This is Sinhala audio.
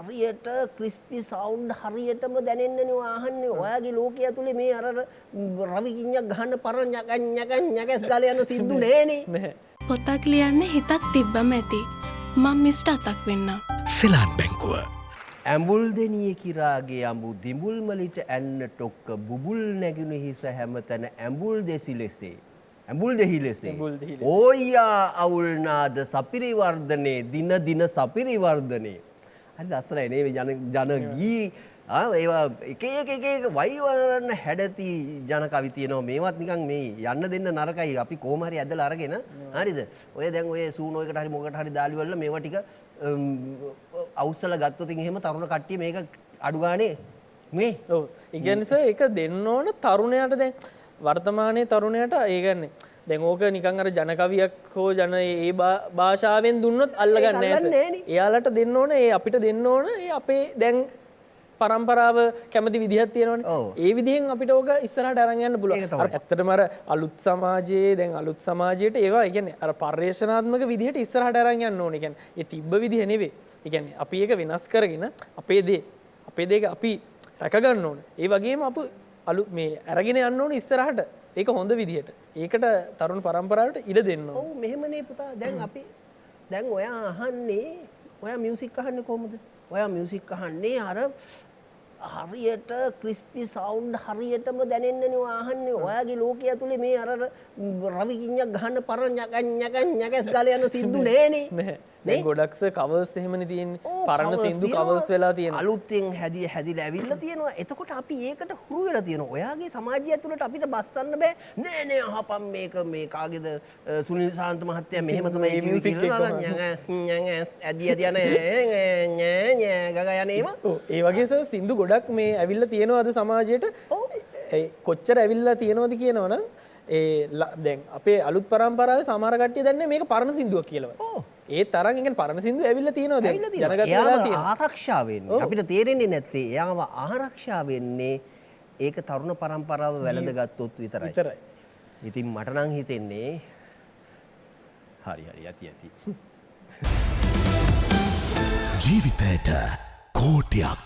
හරියට ක්‍රිස්පි සවුන්ඩ් හරියටම දැනෙන්නනේ ආහන්නේ. ඔයාගේ ලෝකයේ ඇතුලේ මේ අර රවි කිඤ්ඤක් ගහන්න පර ñකස් ගාලා යන සිද්දු නෑනේ. නැහැ. පොතක් ලියන්න හිතක් තිබ්බම ඇති. මම මිස්ට අතක් වෙන්නම්. සෙලාන් බැංකුව ඇඹුල් දෙනිය කිරාගේ අඹු දිඹුල් මලිට ඇන්න ටොක්ක බුබුල් නැගුණු හිස හැමතැන ඇඹුල් දෙසි ලෙසේ. ඇඹුල් දෙහි ලෙසේ. ඇඹුල් දෙහි ලෙසේ. ඕයා අවුල්නාද සපිරිවර්ධනේ දින දින සපිරිවර්ධනේ. හරි ලස්සනයි නේ මේ ජන ගී ඒවා එක වයිවරන්න හැඩති ජන කවි තියෙනවා. මේවත් නිකන් මේ යන්න දෙන්න නරකයි. අපි කොහොම හරි ඇදලා අරගෙන හරිද? ඔය දැන් ඔය සූනෝයකට හරි මොකට හරි දාලි වල මේවා ටික අවුස්සලා ගත්තොත් එහෙම තරුණ කට්ටිය මේක අඩු ගානේ මේ ඔව්. ඒ කියන්නේ සර් ඒක දෙන්න ඕන තරුණයාට දැන් වර්තමානයේ තරුණයාට ඒ කියන්නේ දැන් ඕක නිකන් අර ජන කවියක් හෝ ජන ඒ භාෂාවෙන් දුන්නොත් අල්ලගන්නේ නැහැ සර්. එයාලට දෙන්න ඕන ඒ අපිට දෙන්න ඕන ඒ අපේ දැන් පරම්පරාව කැමති විදිහක් තියෙනවනේ. ඒ විදිහෙන් අපිට ඕක ඉස්සරහට අරන් යන්න පුළුවන්. අර ඇත්තටම අර අලුත් සමාජයේ දැන් අලුත් සමාජයට ඒවා ඒ කියන්නේ අර පරිශ්‍රණාත්මක විදිහට ඉස්සරහට අරන් යන්න ඕනේ. ඒ කියන්නේ ඒ තිබ්බ විදිහ නෙවෙයි. ඒ කියන්නේ අපි ඒක වෙනස් කරගෙන අපේ දේ අපි රැක ගන්න ඕනේ. ඒ වගේම අපි අලුත් මේ අරගෙන යන්න ඕනේ ඉස්සරහට. ඒක හොඳ විදිහට. ඒකට තරුණ පරම්පරාවට ඉඩ දෙන්න ඕනේ. ඔව් මෙහෙමනේ පුතා. දැන් ඔයා අහන්නේ ඔයා මියුසික් අහන්නේ කොහොමද? ඔයා මියුසික් අහන්නේ අර හරියට ක්‍රිස්පි සවුන්ඩ් හරියටම දැනෙන්නනේ ආහන්නේ. ඔයාගේ ලෝකයේ ඇතුලේ මේ අර රවි කිඤ්ඤක් ගහන්න පර ñකස් ගාලා යන සිද්දු නෑනේ. නැහැ. දැන් ගොඩක් සර් කවර්ස් එහෙමනේ තියෙන්නේ. පරණ සින්දු කවර්ස් වෙලා තියෙනවා. අලුතෙන් හැදිලා ඇවිල්ලා තියෙනවා. එතකොට අපි ඒකට හුරු වෙලා තියෙනවා. ඔයාගේ සමාජය ඇතුළට අපිට බස්සන්න බෑ. නෑ අහපම් මේ කාගේද සුනිල් සාන්ත මහත්තයා මෙහෙම තමයි මියුසික් ඇදි යන ගගා යන ඒවා. ඔව් ඒ වගේ සර් සින්දු ගොඩක් මේ ඇවිල්ලා තියෙනවා අද සමාජයට. කොච්චර ඇවිල්ලා තියෙනවද කියනවනම් දැන් අපේ අලුත් පරම්පරාවේ සමහර කට්ටිය දන්නේ මේක පරණ සින්දුවක් කියලා. ඒ තරම් කියන්නේ පරණ සින්දු ඇවිල්ලා තියෙනවා දැන් ජනගත වෙලා තියෙනවා. ආරක්ෂා වෙන්නේ. අපිට තේරෙන්නේ නැත්තේ එයාව ආරක්ෂා වෙන්නේ ඒක තරුණ පරම්පරාව වැළඳගත්තොත් විතරයි. ඉතින් මට නම් හිතෙන්නේ හරි ඇති. ජීවිතයට කෝටියක්